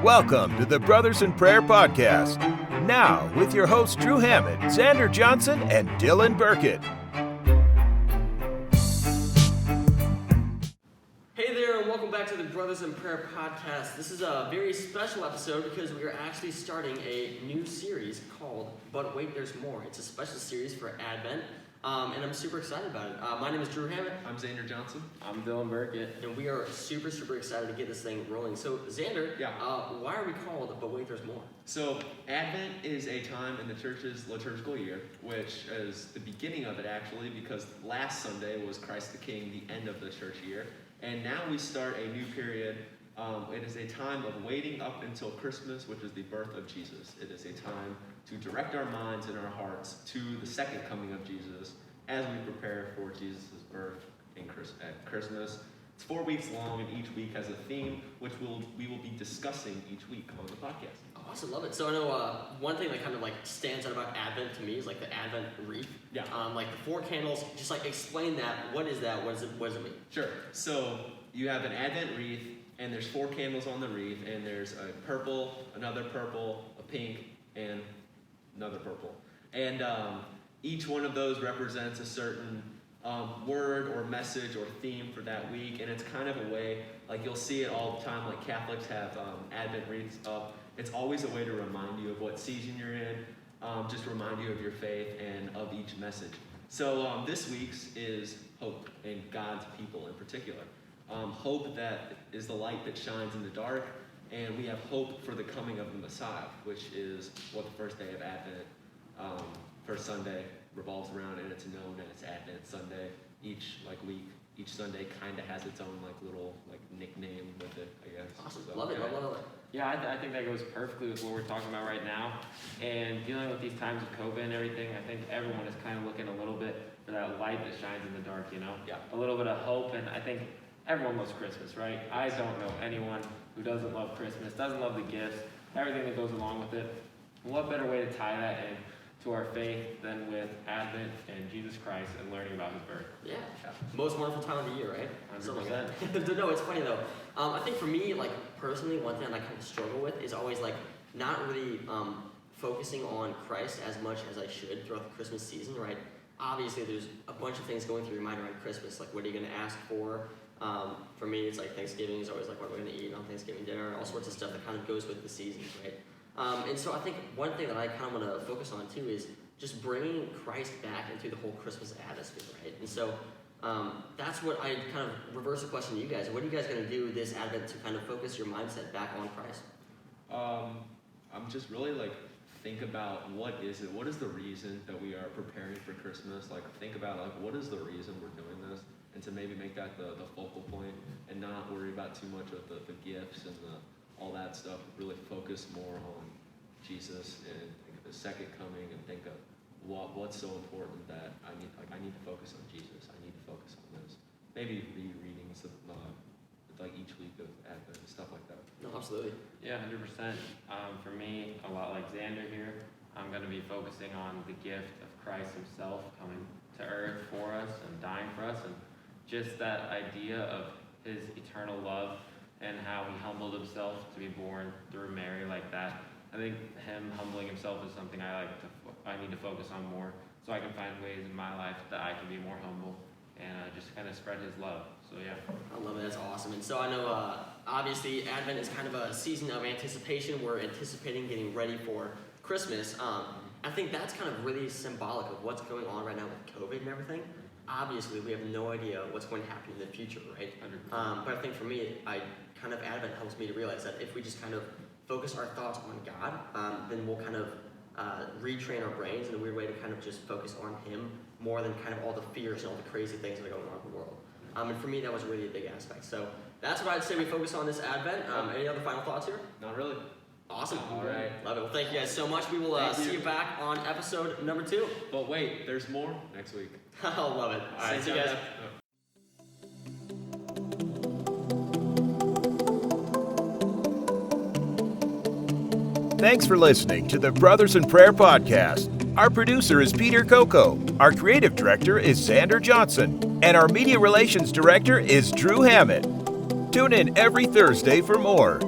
Welcome to the Brothers in Prayer podcast. Now, with your hosts Drew Hammond, Xander Johnson, and Dylan Burkett. Hey there, and welcome back to the Brothers in Prayer podcast. This is a very special episode because we are actually starting a new series called But Wait, There's More. It's a special series for Advent, and I'm super excited about it. My name is Drew Hammond. I'm Xander Johnson. I'm Dylan Burkett. And we are super excited to get this thing rolling. So, Xander, why are we called But Wait, There's More? So, Advent is a time in the church's liturgical year, which is the beginning of it actually, because last Sunday was Christ the King, the end of the church year. And now we start a new period. It is a time of waiting up until Christmas, which is the birth of Jesus. It is a time to direct our minds and our hearts to the second coming of Jesus as we prepare for Jesus' birth at Christmas. It's 4 weeks long, and each week has a theme, which we will be discussing each week on the podcast. Oh, I also love it. So I know one thing that kind of like stands out about Advent to me is like the Advent wreath. Yeah. Like the 4 candles. Just like explain that. What is that? What does it mean? Sure. So you have an Advent wreath, and there's 4 candles on the wreath, and there's a purple, another purple, a pink, and another purple. And each one of those represents a certain word or message or theme for that week, and it's kind of a way, like you'll see it all the time, like Catholics have Advent wreaths up. It's always a way to remind you of what season you're in, just remind you of your faith and of each message. So this week's is hope and God's people in particular. Hope that is the light that shines in the dark, and we have hope for the coming of the Messiah, which is what the first day of Advent, first Sunday revolves around, and it's known as Advent Sunday. Each week, each Sunday kind of has its own little nickname with it, I guess. Awesome, So, love it. Yeah, I think that goes perfectly with what we're talking about right now. And dealing with these times of COVID and everything, I think everyone is kind of looking a little bit for that light that shines in the dark, you know? Yeah. A little bit of hope, and I think everyone loves Christmas, right? I don't know anyone who doesn't love Christmas, doesn't love the gifts, everything that goes along with it. And what better way to tie that in to our faith than with Advent and Jesus Christ and learning about his birth? Yeah. Most wonderful time of the year, right? 100%. No, it's funny though. I think for me, personally, one thing I kind of struggle with is always not really focusing on Christ as much as I should throughout the Christmas season, right? Obviously, there's a bunch of things going through your mind around Christmas, like what are you going to ask for? For me, it's Thanksgiving is always what we're going to eat on Thanksgiving dinner, all sorts of stuff that kind of goes with the seasons, right? And so I think one thing that I kind of want to focus on too is just bringing Christ back into the whole Christmas atmosphere, right? And so that's what I kind of reverse the question to you guys. What are you guys going to do this Advent to kind of focus your mindset back on Christ? I'm just really think about what is the reason that we are preparing for Christmas? Think about what is the reason we're doing this, and to maybe make that the focal point and not worry about too much of the gifts and all that stuff. Really focus more on Jesus and think of the second coming, and think of what's so important that I need to focus on Jesus. I need to focus on this. Maybe read readings of each week of Advent and stuff like that. No, absolutely. Yeah, 100%. For me, a lot like Xander here, I'm going to be focusing on the gift of Christ himself coming to earth for us and dying for us, and just that idea of his eternal love and how he humbled himself to be born through Mary like that. I think him humbling himself is something I need to focus on more, so I can find ways in my life that I can be more humble and just kind of spread his love. So yeah. I love it. That's awesome. And so I know, obviously, Advent is kind of a season of anticipation. We're anticipating getting ready for Christmas. I think that's kind of really symbolic of what's going on right now with COVID and everything. Obviously, we have no idea what's going to happen in the future, right? But I think for me, Advent helps me to realize that if we just kind of focus our thoughts on God, then we'll kind of retrain our brains in a weird way to kind of just focus on him more than kind of all the fears and all the crazy things that are going on in the world. And for me, that was really a big aspect. So that's what I'd say we focus on this Advent. Any other final thoughts here? Not really. Awesome. All right. Love it. Well, thank you guys so much. We will see you back on episode number 2. But wait, there's more next week. I love it. All right, see you guys. Thanks for listening to the Brothers in Prayer podcast. Our producer is Peter Coco. Our creative director is Xander Johnson. And our media relations director is Drew Hammond. Tune in every Thursday for more.